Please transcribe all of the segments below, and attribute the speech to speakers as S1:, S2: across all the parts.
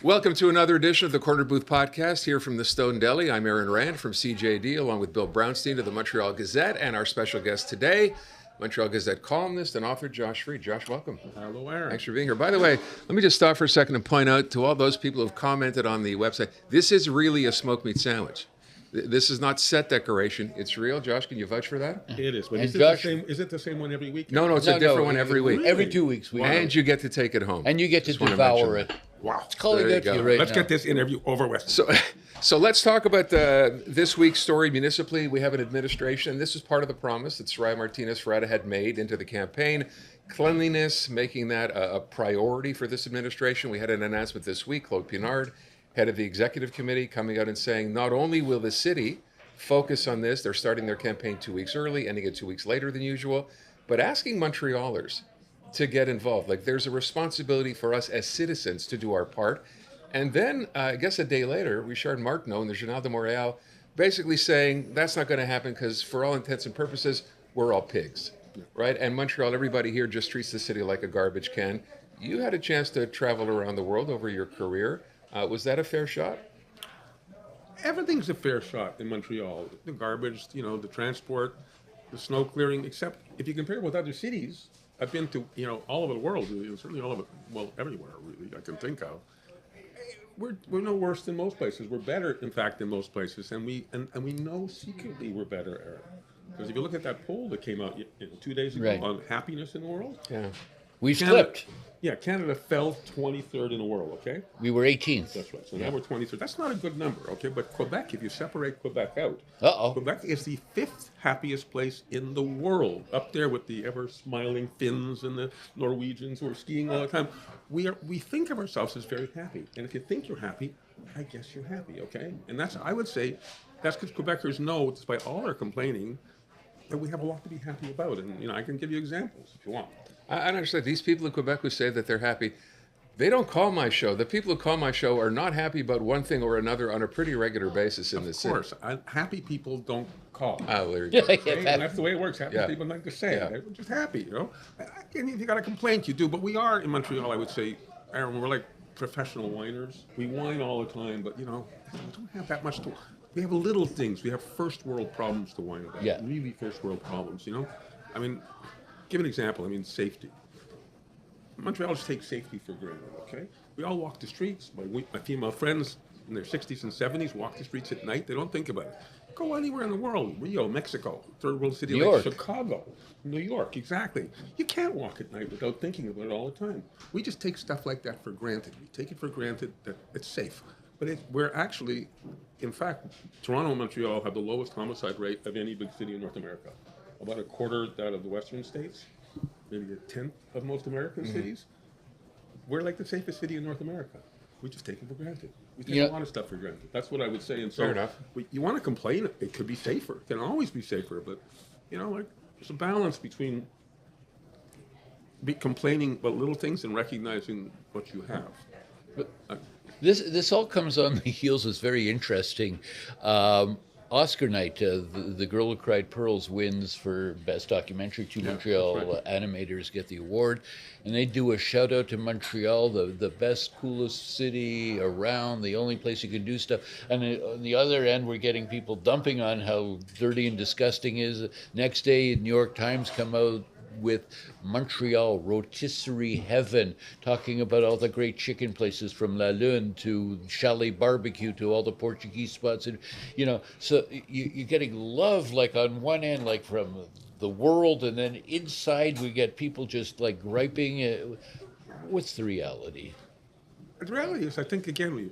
S1: Welcome to another edition of the Corner Booth Podcast here from the Snowdon Deli. I'm Aaron Rand from CJD along with Bill Brownstein of the Montreal Gazette and our special guest today, Montreal Gazette columnist and author Josh Freed. Josh, welcome.
S2: Hello, Aaron.
S1: Thanks for being here. By the way, let me just stop for a second and point out to all those people who have commented on the website, this is really a smoked meat sandwich. This is not set decoration. It's real. Josh, can you vouch for that?
S2: It is. But
S3: And
S2: is
S3: Josh-
S2: it the same one every week?
S1: No, it's a different one every week.
S3: Every 2 weeks.
S1: And you get to take it home.
S3: And you get to
S1: Just wanna mention
S3: devour
S1: that.
S3: it.
S2: Wow.
S3: It's calling
S1: There you
S3: out to
S1: go.
S3: you right
S2: Let's
S3: now.
S2: get this interview over with.
S1: So let's talk about this week's story municipally. We have an administration. This is part of the promise that Soraya Martinez-Ferretta had made into the campaign. Cleanliness, making that a priority for this administration. We had an announcement this week. Claude Pinard, head of the executive committee, coming out and saying not only will the city focus on this, they're starting their campaign 2 weeks early, ending it 2 weeks later than usual, but asking Montrealers to get involved. Like there's a responsibility for us as citizens to do our part. And then, I guess a day later, Richard Martineau in the Journal de Montréal basically saying that's not going to happen because for all intents and purposes, we're all pigs, right? And Montreal, everybody here just treats the city like a garbage can. You had a chance to travel around the world over your career. Was that a fair shot?
S2: Everything's a fair shot in Montreal. The garbage, the transport, the snow clearing, except if you compare it with other cities, I've been to, all over the world, certainly all of it, well, everywhere really I can think of. We're no worse than most places. We're better, in fact, than most places, and we know secretly we're better, Aaron. Because if you look at that poll that came out 2 days ago
S3: Right.
S2: on happiness in the world,
S1: Yeah.
S3: We
S2: Canada-
S3: slipped.
S2: Yeah, Canada fell 23rd in the world, okay?
S3: We were 18th.
S2: That's right. So now we're 23rd. That's not a good number, okay? But Quebec, if you separate Quebec out,
S3: Uh-oh.
S2: Quebec is the 5th happiest place in the world, up there with the ever-smiling Finns and the Norwegians who are skiing all the time. We think of ourselves as very happy. And if you think you're happy, I guess you're happy, okay? And I would say, that's because Quebecers know, despite all our complaining, that we have a lot to be happy about. And, I can give you examples if you want.
S1: I don't understand. These people in Quebec who say that they're happy, they don't call my show. The people who call my show are not happy about one thing or another on a pretty regular basis in this city.
S2: Of course, happy people don't call.
S1: Oh, there you go.
S2: Okay, and that's the way it works. Happy
S1: Yeah.
S2: people like to say
S1: Yeah.
S2: it. We're just happy, And if you got a complaint, you do. But we are in Montreal, I would say, Aaron, we're like professional whiners. We whine all the time, but we don't have that much to. We have little things. We have first world problems to whine about.
S3: Yeah.
S2: Really first world problems. I mean, give an example. I mean, safety. Montrealers take safety for granted, okay? We all walk the streets. My female friends in their 60s and 70s walk the streets at night. They don't think about it. Go anywhere in the world. Rio, Mexico, third world city
S3: New
S2: like
S3: York.
S2: Chicago, New York, exactly. You can't walk at night without thinking about it all the time. We just take stuff like that for granted. We take it for granted that it's safe. But we're actually, in fact, Toronto and Montreal have the lowest homicide rate of any big city in North America. About a quarter that of the western states, maybe a tenth of most American cities. We're like the safest city in North America. We just take it for granted. We take a lot of stuff for granted. That's what I would say. And so,
S1: Fair enough.
S2: You want to complain, it could be safer. It can always be safer. But, there's a balance between complaining about little things and recognizing what you have. But,
S3: This all comes on the heels. It's very interesting. Oscar night, the Girl Who Cried Pearls wins for Best Documentary. Two Montreal
S2: that's right.
S3: animators get the award. And they do a shout out to Montreal, the best, coolest city around, the only place you can do stuff. And on the other end, we're getting people dumping on how dirty and disgusting it is. Next day, New York Times come out with Montreal rotisserie heaven, talking about all the great chicken places from La Lune to Chalet Barbecue to all the Portuguese spots, and so you're getting love like on one end, like from the world, and then inside we get people just like griping. What's the reality?
S2: The reality is, I think, again,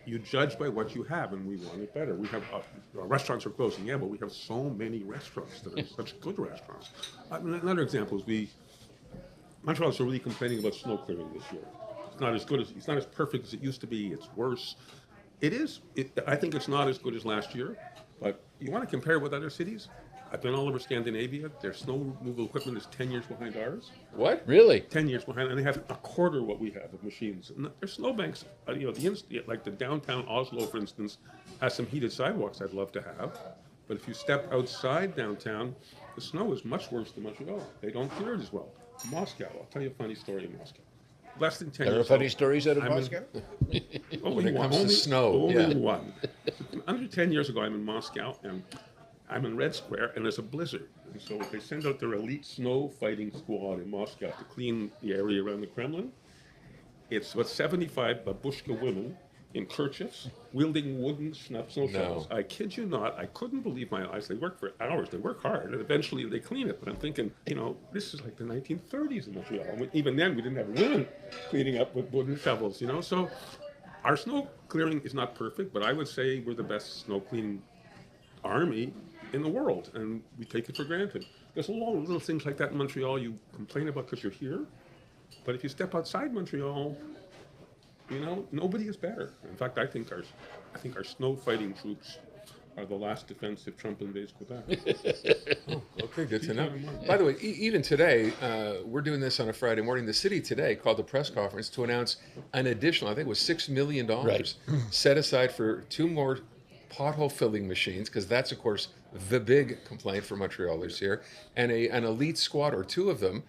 S2: you judge by what you have, and we want it better. We have restaurants are closing, but we have so many restaurants that are such good restaurants. Another example is Montrealers are really complaining about snow clearing this year. It's not as perfect as it used to be. It's worse. It is. I think it's not as good as last year, but you want to compare it with other cities? I've been all over Scandinavia. Their snow removal equipment is 10 years behind ours.
S1: What?
S3: Really?
S2: 10 years behind, and they have a quarter what we have of machines. And their snowbanks, like the downtown Oslo, for instance, has some heated sidewalks I'd love to have. But if you step outside downtown, the snow is much worse than Montreal. They don't clear it as well. Moscow, I'll tell you a funny story in Moscow. less than 10
S3: There are
S2: years
S3: funny
S2: old.
S3: stories out of
S2: I'm in-
S3: Moscow?
S2: Only
S1: When it
S2: one.
S1: comes to snow,
S2: Only
S1: yeah.
S2: one. Under 10 years ago, I'm in Moscow, and I'm in Red Square, and there's a blizzard. And so they send out their elite snow fighting squad in Moscow to clean the area around the Kremlin. It's about 75 babushka women in kerchiefs, wielding wooden snow shovels. I kid you not, I couldn't believe my eyes. They work for hours, they work hard, and eventually they clean it. But I'm thinking, this is like the 1930s in Montreal. Even then, we didn't have women cleaning up with wooden shovels, So our snow clearing is not perfect, but I would say we're the best snow cleaning army in the world, and we take it for granted. There's a lot of little things like that in Montreal you complain about because you're here, but if you step outside Montreal, nobody is better. In fact, I think our snow fighting troops are the last defense if Trump invades Quebec.
S1: Okay, good to know.
S2: Keep that in mind.
S1: By the way, even today, we're doing this on a Friday morning. The city today called a press conference to announce an additional, I think it was $6 million
S3: Right.
S1: set aside for 2 more pothole filling machines, because that's, of course, the big complaint for Montrealers here, and an elite squad or 2 of them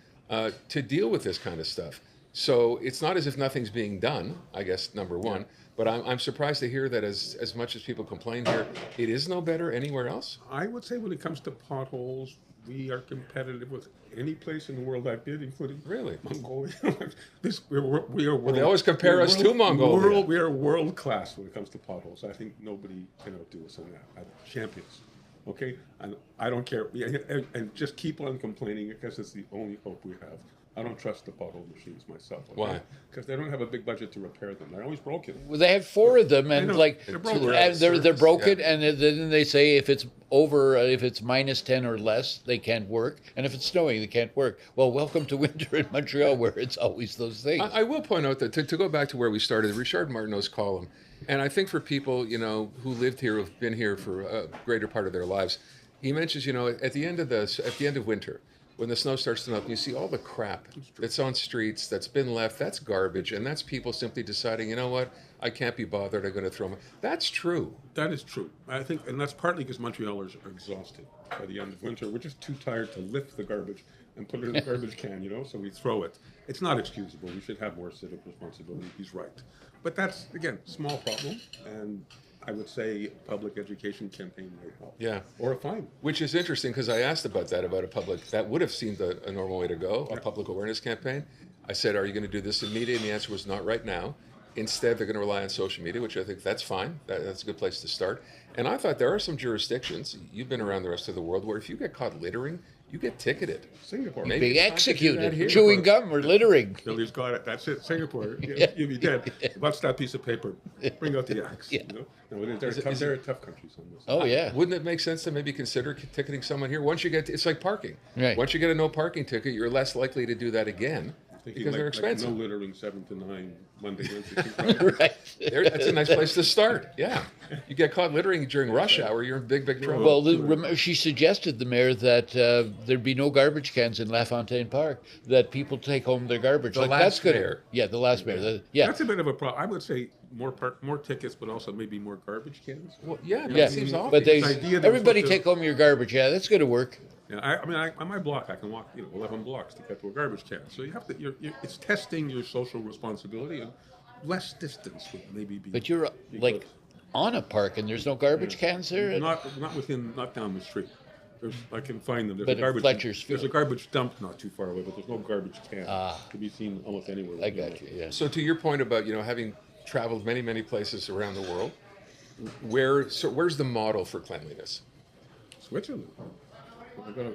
S1: to deal with this kind of stuff. So it's not as if nothing's being done, I guess, number one. But I'm surprised to hear that as much as people complain here, it is no better anywhere else.
S2: I would say when it comes to potholes, we are competitive with any place in the world I've been, including
S1: Really?
S2: Mongolia. we are world,
S1: they always compare us to Mongolia.
S2: We are world class when it comes to potholes. I think nobody can outdo us on that. I'm champions. Okay? And I don't care. And just keep on complaining because it's the only hope we have. I don't trust the pothole machines myself. Okay?
S1: Why?
S2: Because they don't have a big budget to repair them. They're always broken.
S3: Well, they have 4 of them, and
S2: know,
S3: like
S2: they're broken.
S3: they're broken,
S1: Yeah.
S3: and then they say if it's over, if it's minus 10 or less, they can't work, and if it's snowing, they can't work. Well, welcome to winter in Montreal, where it's always those things.
S1: I will point out that to go back to where we started, Richard Martineau's column, and I think for people who lived here, who've been here for a greater part of their lives, he mentions at the end of winter, when the snow starts to melt, you see all the crap that's on streets that's been left. That's garbage, and that's people simply deciding, you know what, I can't be bothered. I'm going to throw them. That's true.
S2: That is true. I think, and that's partly because Montrealers are exhausted by the end of winter. We're just too tired to lift the garbage and put it in the garbage can, so we throw it. It's not excusable. We should have more civic responsibility. He's right. But that's, again, small problem, and I would say public education campaign might help.
S1: Yeah.
S2: Or a fine.
S1: Which is interesting because I asked about a public, that would have seemed a normal way to go, a public awareness campaign. I said, are you going to do this in media? And the answer was not right now. Instead, they're going to rely on social media, which I think that's fine. That's a good place to start. And I thought there are some jurisdictions, you've been around the rest of the world, where if you get caught littering, you get ticketed.
S2: Singapore.
S1: Maybe
S3: Being
S1: it's time to do that
S3: executed,
S1: here.
S3: chewing gum or littering.
S2: Billy's got it. That's it. Singapore. You'll be dead. What's that piece of paper? Bring out the axe.
S3: Yeah.
S2: No, there are tough countries on this.
S3: Oh yeah.
S1: Wouldn't it make sense to maybe consider ticketing someone here? Once you get, it's like parking.
S3: Right.
S1: Once you get a no parking ticket, you're less likely to do that again because they're expensive.
S2: No littering 7 to 9 Monday, Wednesday, Tuesday.
S3: Right.
S1: That's a nice place to start. Yeah. You get caught littering during rush hour, you're in big trouble.
S3: Well, she suggested, the mayor, that there'd be no garbage cans in LaFontaine Park, that people take home their garbage.
S1: The
S3: Like,
S1: last
S3: that's good.
S1: mayor.
S3: Yeah, the last mayor. Yeah.
S2: That's a bit of a problem. I would say more tickets, but also maybe more garbage cans.
S1: Well, yeah,
S3: Yeah,
S1: it seems obvious.
S3: but
S2: The idea that
S3: everybody
S2: we're supposed
S3: take home your garbage. Yeah, that's going to work.
S2: Yeah, I mean, on my block, I can walk 11 blocks to get to a garbage can. So you have to. It's testing your social responsibility, and less distance would maybe be.
S3: But you're
S2: be
S3: like
S2: good.
S3: on a park, and there's no garbage cans there.
S2: not down the street. I can find them. There's
S3: But
S2: a
S3: in
S2: garbage.
S3: Fletcher's
S2: There's a
S3: Field.
S2: garbage dump not too far away, but there's no garbage can to be seen almost anywhere.
S3: I got you. Yeah.
S1: So to your point about having traveled many places around the world, where's the model for cleanliness?
S2: Switzerland. We're gonna,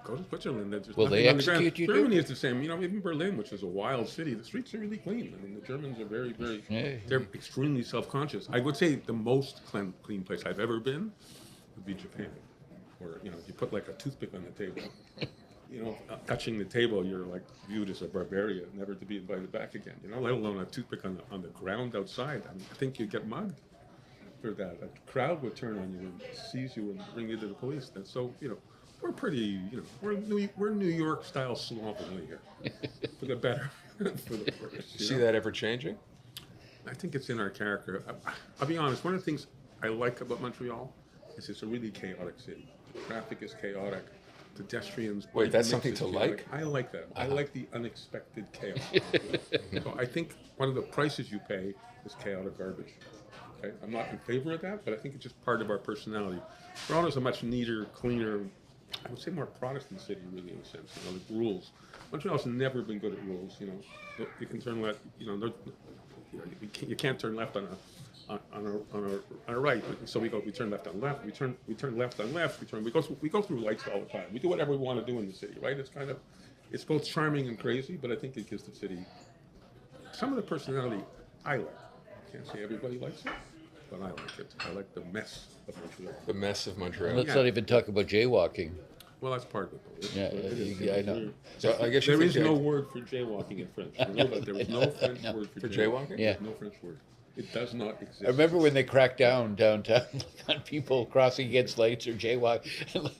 S2: go to Switzerland. There's
S3: Will they
S2: nothing on the ground.
S3: execute you too?
S2: Germany is the same. Even Berlin, which is a wild city, the streets are really clean. I mean, the Germans are very,
S3: Yeah.
S2: they're extremely self-conscious. I would say the most clean place I've ever been would be Japan, where you put like a toothpick on the table. Touching the table, you're like viewed as a barbarian, never to be invited back again. Let alone a toothpick on the ground outside. I mean, I think you'd get mugged for that. A crowd would turn on you and seize you and bring you to the police. And so, we're pretty, we're New York style slovenly here, for the better, for the worse.
S1: See that ever changing?
S2: I think it's in our character. I'll be honest. One of the things I like about Montreal is it's a really chaotic city. The traffic is chaotic. pedestrians.
S1: Wait, that's
S2: makes
S1: something
S2: it
S1: to
S2: chaotic.
S1: like?
S2: I like that. I like the unexpected chaos. So I think one of the prices you pay is chaotic garbage. Okay? I'm not in favor of that, but I think it's just part of our personality. Toronto's a much neater, cleaner, I would say more Protestant city, really, in a sense. You know, the rules. Montreal's never been good at rules. You know, you can turn left. You know, you can't turn left on a right. So we turn left on left. We turn left on left. We go through lights all the time. We do whatever we want to do in the city, right? It's both charming and crazy, but I think it gives the city some of the personality I like. Can't say everybody likes it, but I like it. I like the mess of Montreal.
S1: The mess of Montreal.
S3: Let's not even talk about jaywalking.
S2: Well, that's part of it, though.
S3: Yeah, I know.
S1: So I guess you
S2: There
S1: think
S2: is no word for jaywalking in French. You know that there is no French word for
S1: jaywalking?
S3: Yeah.
S2: There's no French word. It does not exist.
S3: I remember when they cracked down downtown on people crossing against lights or jaywalking.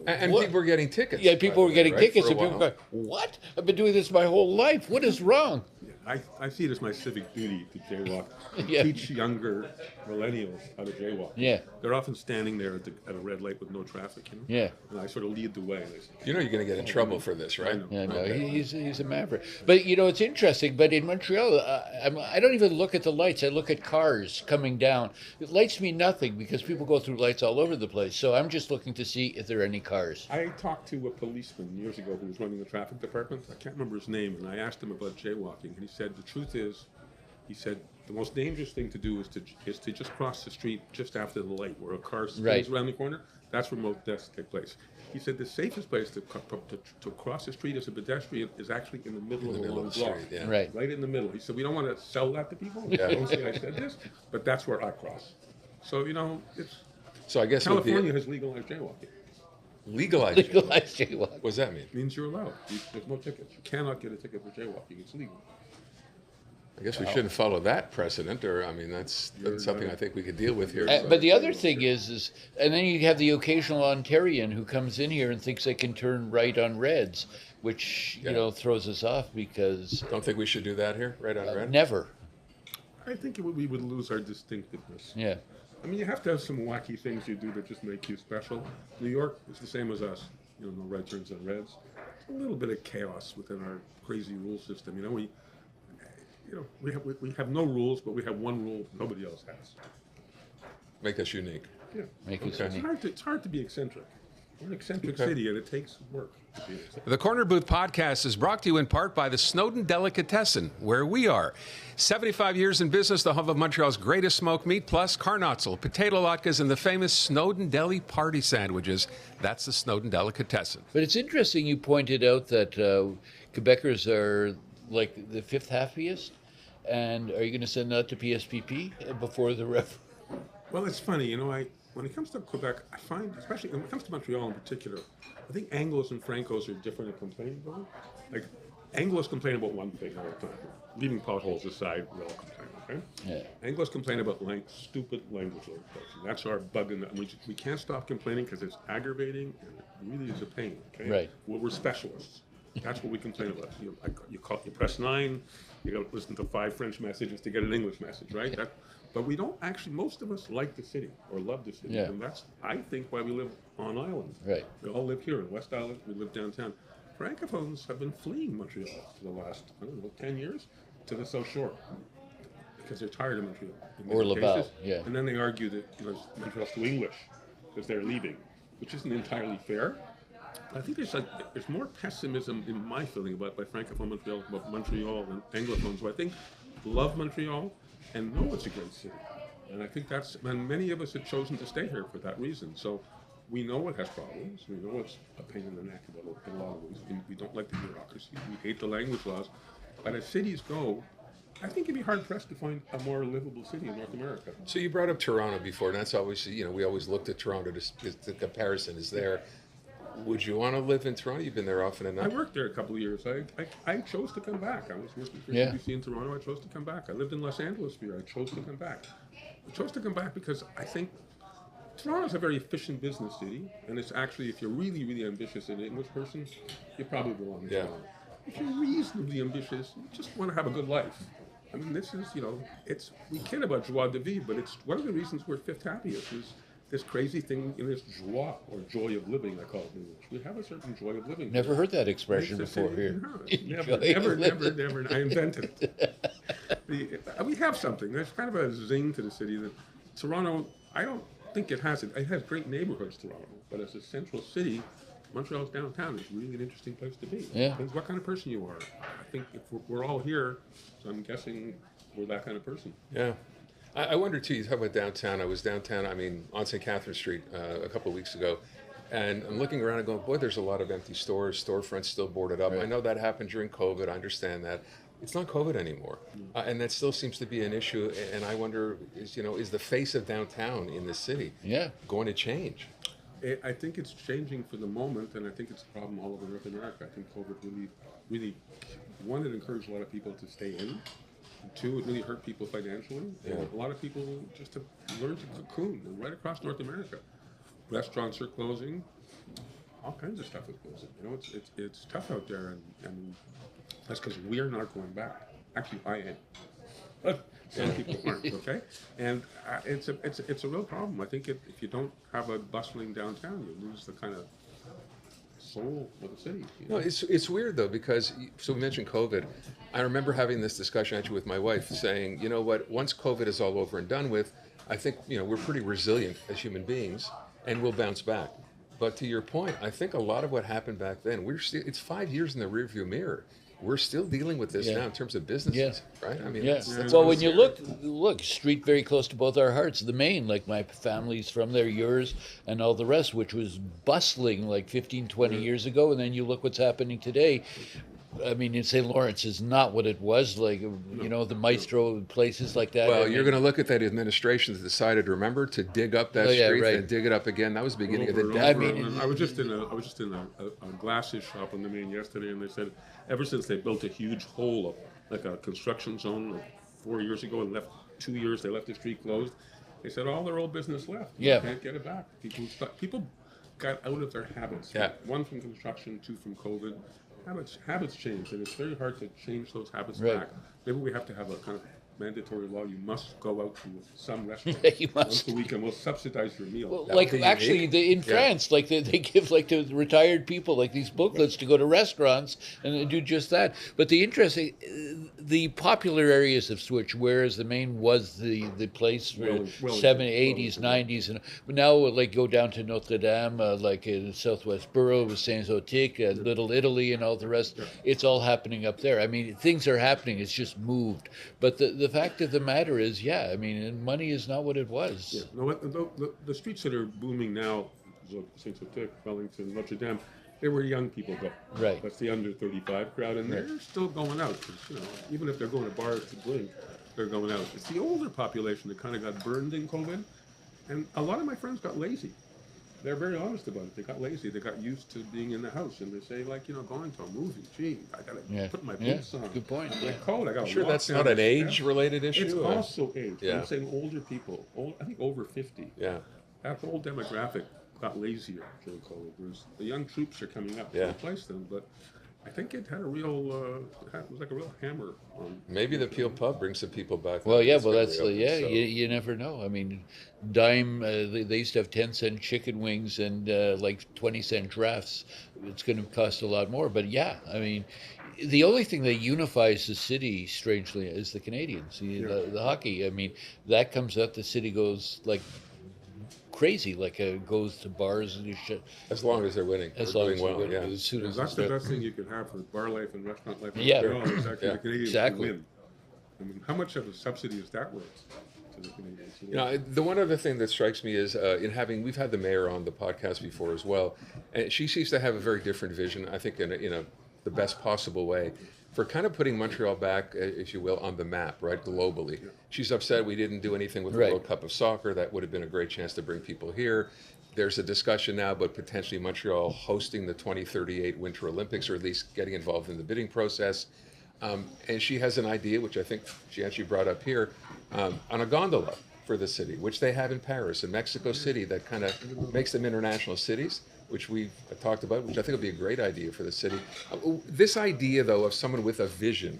S1: And
S3: What?
S1: people were getting tickets.
S3: Yeah,
S1: by
S3: people
S1: the
S3: were
S1: way,
S3: getting
S1: right,
S3: tickets,
S1: for a
S3: and people
S1: while.
S3: were going, "What? I've been doing this my whole life. What is wrong?"
S2: I see it as my civic duty to jaywalk,
S3: Yeah.
S2: teach younger millennials how to jaywalk.
S3: Yeah.
S2: They're often standing there at a red light with no traffic, you know?
S3: Yeah.
S2: And I sort of lead the way. And I say,
S1: You know you're going to get in trouble for this, right?
S2: I know.
S3: Yeah, no, he's a maverick. But you know, it's interesting. But in Montreal, I don't even look at the lights. I look at cars coming down. Lights mean nothing because people go through lights all over the place. So I'm just looking to see if there are any cars.
S2: I talked to a policeman years ago who was running the traffic department. I can't remember his name, and I asked him about jaywalking, and he said the truth is, he said the most dangerous thing to do is to just cross the street just after the light, where a car spins
S3: Right.
S2: around the corner. That's where most deaths take place. He said the safest place to cross the street as a pedestrian is actually in the middle of a long block.
S1: street, yeah.
S3: Right.
S2: Right in the middle. He said, we don't want to sell that to people.
S1: Yeah.
S2: Don't say I said this, but that's where I cross. So, you know,
S1: So I guess it would be
S2: California has legalized jaywalking.
S1: legalized.
S3: Legalized jaywalk.
S1: What does that mean?
S2: It means you're allowed. There's no tickets. You cannot get a ticket for jaywalking. It's legal.
S1: I guess we shouldn't follow that precedent, or I mean, that's something I think we could deal with here.
S3: But the other thing is, and then you have the occasional Ontarian who comes in here and thinks they can turn right on reds, which
S1: Yeah.
S3: you know throws us off because
S1: Don't think we should do that here, right on red?
S3: never.
S2: I think we would lose our distinctiveness.
S3: Yeah.
S2: I mean, you have to have some wacky things you do that just make you special. New York is the same as us. You know, no right turns on reds. It's a little bit of chaos within our crazy rule system. You know, we have no rules, but we have one rule nobody else has.
S1: Make us unique.
S2: Yeah.
S3: Make us
S1: Okay.
S3: unique.
S2: It's hard to be eccentric. We're an eccentric city, and it takes work to be eccentric.
S1: The Corner Booth podcast is brought to you in part by the Snowdon Delicatessen, where we are. 75 years in business, the hub of Montreal's greatest smoked meat, plus carnotzel, potato latkes, and the famous Snowdon Deli party sandwiches. That's the Snowdon Delicatessen.
S3: But it's interesting you pointed out that Quebecers are like the fifth happiest. And are you going to send that to PSPP before the ref?
S2: Well, it's funny, you know, when it comes to Quebec, I find, especially when it comes to Montreal in particular, I think Anglos and Francos are different in complaining about it. Like, Anglos complain about one thing all the time. Leaving potholes aside, we all complain, okay?
S3: Yeah.
S2: Anglos complain about stupid language legislation. That's our bug in that. We can't stop complaining because it's aggravating and it really is a pain, okay?
S3: Right.
S2: We're specialists. That's what we complain about. You press 9, you got to listen to 5 French messages to get an English message, right? But we don't actually, most of us like the city or love the city.
S3: Yeah.
S2: And that's, I think, why we live on island.
S3: Right.
S2: We all live here in West Island. We live downtown. Francophones have been fleeing Montreal for the last, 10 years to the South Shore because they're tired of Montreal. in
S3: Or
S2: many
S3: Laval,
S2: cases.
S3: yeah.
S2: And then they argue that Montreal's too English because they're leaving, which isn't entirely fair. I think there's more pessimism in my feeling about by Francophone Montreal about Montreal than Anglophones who I think love Montreal and know it's a great city. And I think and many of us have chosen to stay here for that reason. So we know it has problems. We know it's a pain in the neck in a lot of ways. We don't like the bureaucracy. We hate the language laws. But as cities go, I think it'd be hard pressed to find a more livable city in North America.
S1: So you brought up Toronto before, and that's always, we always looked at Toronto, the comparison is there. Would you want to live in Toronto? You've been there often enough.
S2: I worked there a couple of years. I chose to come back. I was working for
S3: Yeah.
S2: CBC in Toronto. I chose to come back. I lived in Los Angeles for a year. I chose to come back. I chose to come back because I think Toronto's a very efficient business city, and it's actually, if you're really, really ambitious as an English person, you probably belong in
S1: Yeah.
S2: Toronto. If you're reasonably ambitious, you just want to have a good life. I mean, this is, we kid about joie de vivre, but it's one of the reasons we're fifth happiest is this crazy thing in this joie or joy of living, I call it in English. We have a certain joy of living.
S3: Never heard that expression
S2: It's the
S3: before
S2: city-
S3: here.
S2: No,
S3: Joy of
S2: never. I invented it. We have something. There's kind of a zing to the city that Toronto, I don't think it has it. It has great neighborhoods, Toronto, but as a central city, Montreal's downtown is really an interesting place to be.
S3: Yeah.
S2: Depends what kind of person you are. I think if we're all here, so I'm guessing we're that kind of person.
S1: Yeah. I wonder too, you talk about downtown. I was downtown, on St. Catherine Street a couple of weeks ago. And I'm looking around and going, boy, there's a lot of empty stores, storefronts still boarded up.
S3: Right.
S1: I know that happened during COVID. I understand that. It's not COVID anymore. And that still seems to be an issue. And I wonder, is the face of downtown in the city
S3: Yeah.
S1: going to change?
S2: I think it's changing for the moment, and I think it's a problem all over North America. I think COVID really, one, it encouraged a lot of people to stay in. Two, it really hurt people financially.
S1: Yeah.
S2: And a lot of people just have learned to cocoon, and right across North America. Restaurants are closing. All kinds of stuff is closing. It's tough out there, and that's because we're not going back. Actually, I am. But some people aren't, okay? And it's a real problem. I think if you don't have a bustling downtown, you lose the kind of soul of the city.
S1: No, it's weird though, because so we mentioned COVID. I remember having this discussion actually with my wife, saying, you know what, once COVID is all over and done with, I think we're pretty resilient as human beings, and we'll bounce back. But to your point, I think a lot of what happened back then, it's 5 years in the rearview mirror. We're still dealing with this
S3: Yeah.
S1: now in terms of businesses, right? I mean,
S3: Yeah.
S1: that's
S3: Well,
S1: what
S3: when you
S1: scary.
S3: look, street very close to both our hearts, the Maine, like my family's from there, yours, and all the rest, which was bustling like 15, 20 years ago. And then you look what's happening today. I mean, in St. Lawrence is not what it was like, the Maestro places like that.
S1: Well,
S3: I
S1: you're
S3: mean,
S1: going to look at that administration that decided, remember, to dig up that
S3: Oh, yeah,
S1: street
S3: right.
S1: and dig it up again. That was the beginning of the
S2: Over and
S1: decade.
S2: over.
S3: I mean-
S2: And I was just in a glasses shop on the Main yesterday, and they said ever since they built a huge hole up, like a construction zone 4 years ago, and left 2 years, they left the street closed. They said all their old business left.
S3: Yeah.
S2: You can't get it back. People got out of their habits.
S1: Yeah.
S2: One from construction, two from COVID. Habits change, and it's very hard to change those habits
S3: Right.
S2: back. Maybe we have to have a kind of mandatory law. You must go out to some restaurant
S3: You
S2: once
S3: must.
S2: a week, and we'll subsidize your meal.
S3: Well,
S1: That
S3: like
S1: would be
S3: actually,
S1: unique.
S3: in France, like they give like to retired people like these booklets to go to restaurants and they do just that. But the interesting, the popular areas have switched. Whereas the Maine was the place for
S2: Well,
S3: 80s, 90s, and but now like go down to Notre Dame, like in Southwest Borough with Saint-Zotique, Little Italy, and all the rest. It's all happening up there. I mean, things are happening. It's just moved. But the fact of the matter is, yeah, I mean, money is not what it was.
S2: Yeah. No, the streets that are booming now, Saint-Zotique, Wellington, Notre Dame, they were young people go.
S3: Right.
S2: That's the under 35 crowd, and they're still going out. 'Cause, even if they're going to bars to drink, they're going out. It's the older population that kind of got burned in COVID, and a lot of my friends got lazy. They're very honest about it. They got lazy. They got used to being in the house, and they say, like, going to a movie. Gee, I gotta
S3: Yeah.
S2: put my
S3: Yeah.
S2: boots on.
S3: Good point.
S2: My coat. I got.
S1: Sure, that's not an age-related issue.
S2: It's
S1: or-
S2: also age.
S1: Yeah.
S2: I'm saying older people. I think over 50.
S1: Yeah.
S2: That whole demographic got lazier during COVID. The young troops are coming up
S1: Yeah.
S2: to replace them, but I think it had a real, it was like a real hammer on.
S1: Maybe the Peel Pub brings some people back.
S3: Well, yeah,
S1: It's
S3: well,
S1: gonna
S3: that's
S1: reopen,
S3: yeah.
S1: so-
S3: You never know. I mean, dime. They used to have 10-cent chicken wings and like 20-cent drafts. It's going to cost a lot more. But yeah, I mean, the only thing that unifies the city, strangely, is the Canadians. The hockey. I mean, that comes out. The city goes like crazy. Like goes to bars and shit.
S1: As long as they're winning,
S3: As
S1: we're
S3: long
S1: doing
S3: as
S1: well.
S3: we're
S1: Yeah.
S3: as soon as
S2: That's the best thing you could have for bar life and restaurant life. in
S3: Yeah.
S2: Montreal, is actually
S1: Yeah.
S2: the Canadians
S3: Exactly.
S2: to win. I mean, how much of a subsidy is that worth to the Canadians?
S1: The one other thing that strikes me is we've had the mayor on the podcast before as well, and she seems to have a very different vision. I think in the best possible way for kind of putting Montreal back, if you will, on the map, right, globally. She's upset we didn't do anything with the
S3: Right.
S1: World Cup of Soccer. That would have been a great chance to bring people here. There's a discussion now about potentially Montreal hosting the 2038 Winter Olympics, or at least getting involved in the bidding process. And she has an idea, which I think she actually brought up here, on a gondola for the city, which they have in Paris and Mexico City, that kind of makes them international cities, which we've talked about, which I think would be a great idea for the city. This idea, though, of someone with a vision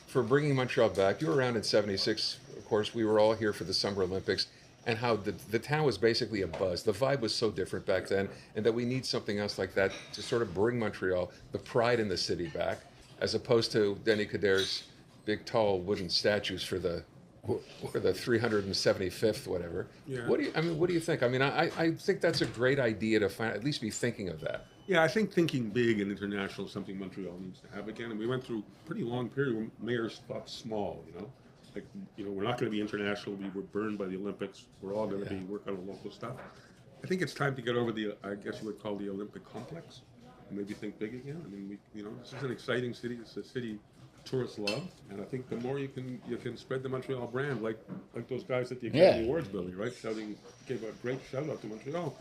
S1: for bringing Montreal back. You were around in '76, of course. We were all here for the Summer Olympics. and how the town was basically a buzz. The vibe was so different back then, and that we need something else like that to sort of bring Montreal, the pride in the city back, as opposed to Denis Coderre's big tall wooden statues for the 375th whatever.
S2: Yeah.
S1: What do you think? I mean, I think that's a great idea to at least be thinking of that.
S2: Yeah, I think thinking big and international is something Montreal needs to have again. And we went through a pretty long period where mayors thought small, Like, we're not going to be international. We were burned by the Olympics. We're all going to be work on the local stuff. I think it's time to get over I guess you would call the Olympic complex, and maybe think big again. I mean, this is an exciting city. It's a city tourists love, and I think the more you can spread the Montreal brand, like those guys at the Academy Awards building, right? Gave a great shout out to Montreal.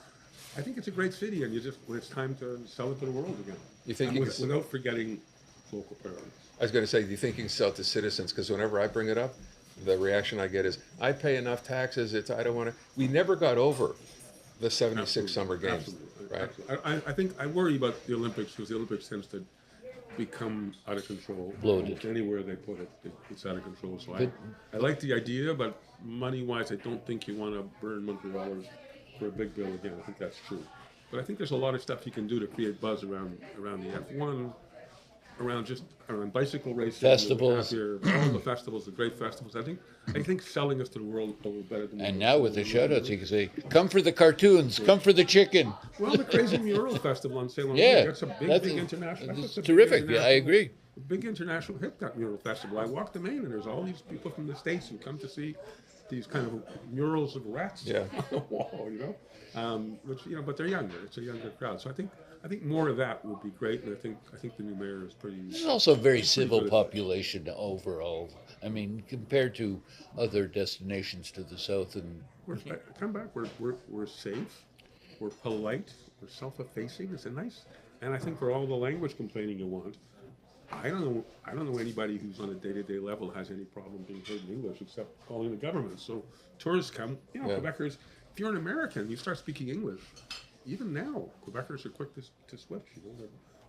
S2: I think it's a great city, and when it's time to sell it to the world again.
S1: You think
S2: without forgetting local priorities.
S1: I was going to say, do you think you can sell it to citizens? Because whenever I bring it up, the reaction I get is, I pay enough taxes. I don't want to. We never got over the '76 Summer Games,
S2: Absolutely.
S1: right?
S2: Absolutely. I think I worry about the Olympics because the Olympics tends to become out of control.
S3: Bloated.
S2: Almost anywhere they put it, it's out of control. So I like the idea, but money-wise, I don't think you want to burn Montrealers for a big bill again. I think that's true. But I think there's a lot of stuff you can do to create buzz around the F1, around bicycle racing,
S3: festivals,
S2: all the festivals, the great festivals. I think selling us to the world will be better than.
S3: And now with the shout-outs, you can say, "Come for the cartoons, come for the chicken."
S2: Well, the Crazy Mural Festival on Salem, that's a big international.
S3: That's terrific. Yeah, I agree.
S2: A big international hip hop mural festival. I walked the Main, and there's all these people from the States who come to see these kind of murals of rats on the wall, but they're younger. It's a younger crowd. So I think more of that would be great, and I think the new mayor is pretty.
S3: It's also a very civil population overall. I mean, compared to other destinations to the south, and
S2: Come back. We're safe. We're polite. We're self-effacing. It's nice. And I think for all the language complaining you want, I don't know anybody who's on a day-to-day level has any problem being heard in English except calling the government. So tourists come. Quebecers. If you're an American, you start speaking English. Even now, Quebecers are quick to switch.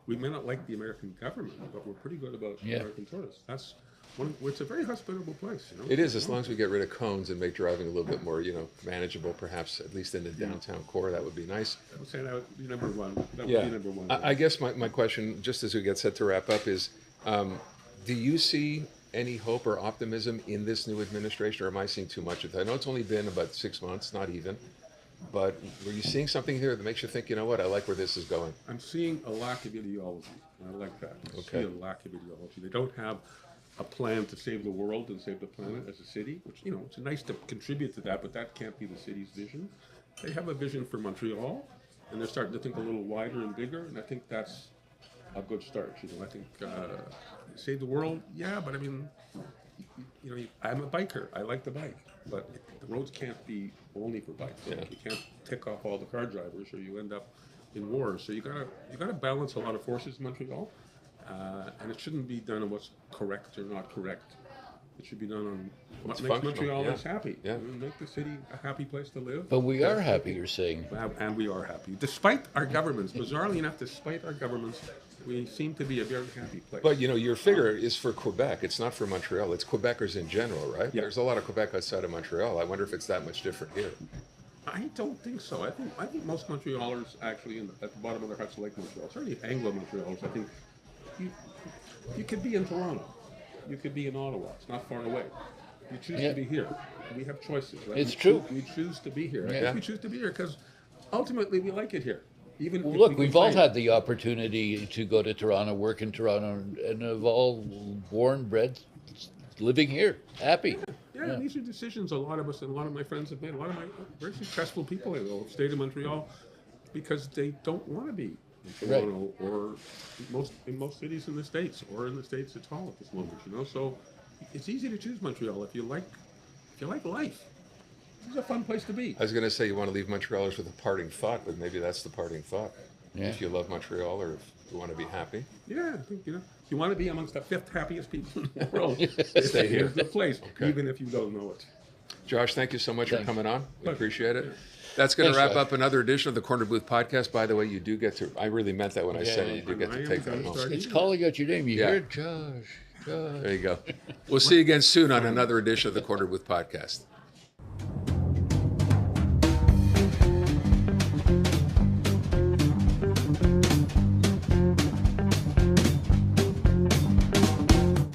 S2: We may not like the American government, but we're pretty good about American tourists. It's a very hospitable place.
S1: It is, as long as we get rid of cones and make driving a little bit more, manageable, perhaps at least in the downtown core. That would be nice.
S2: I would say that would be number one. That would be number one.
S1: I guess my question, just as we get set to wrap up, is do you see any hope or optimism in this new administration, or am I seeing too much of it? I know it's only been about 6 months, not even. But were you seeing something here that makes you think, what, I like where this is going?
S2: I'm seeing a lack of ideology. I like that. I see a lack of ideology. They don't have a plan to save the world and save the planet as a city, which, it's nice to contribute to that, but that can't be the city's vision. They have a vision for Montreal, and they're starting to think a little wider and bigger, and I think that's a good start. I think save the world, but I mean, I'm a biker. I like the bike, but the roads can't be only for bikes. You can't tick off all the car drivers, or you end up in wars. So you gotta balance a lot of forces in Montreal, and it shouldn't be done on what's correct or not correct. It should be done on what makes Montrealers happy. Make the city a happy place to live.
S3: But we are happy, you're saying.
S2: And we are happy. Despite our governments, bizarrely enough, despite our governments, we seem to be a very happy place.
S1: But, your figure is for Quebec. It's not for Montreal. It's Quebecers in general, right?
S2: Yeah.
S1: There's a lot of Quebec outside of Montreal. I wonder if it's that much different here.
S2: I don't think so. I think most Montrealers actually, at the bottom of their hearts, like Montreal. Certainly Anglo-Montrealers. I think you could be in Toronto. You could be in Ottawa. It's not far away. You choose to be here. We have choices, right?
S3: It's true.
S2: We choose to be here. I think we choose to be here because ultimately we like it here. Even if
S3: look, we've all had the opportunity to go to Toronto, work in Toronto, and have all born, bred, living here, happy.
S2: Yeah, these are decisions a lot of us and a lot of my friends have made. A lot of my very successful people have stayed in Montreal because they don't want to be in Toronto or in most cities in the States or in the States at all at this moment. So it's easy to choose Montreal if you like life. It's a fun place to be.
S1: I was going to say you want to leave Montrealers with a parting thought, but maybe that's the parting thought.
S3: Yeah.
S1: If you love Montreal or if you want to be happy.
S2: Yeah, I think, if you want to be amongst the 5th happiest people in the world,
S1: stay here.
S2: Here's the place, even if you don't know it.
S1: Josh, thank you so much for coming on. We appreciate it. That's going to wrap up another edition of the Corner Booth Podcast. By the way, you do get to, I really meant that when I said it, you do get to take that home.
S3: It's calling out your name. You hear it? Josh.
S1: There you go. We'll see you again soon on another edition of the Corner Booth Podcast.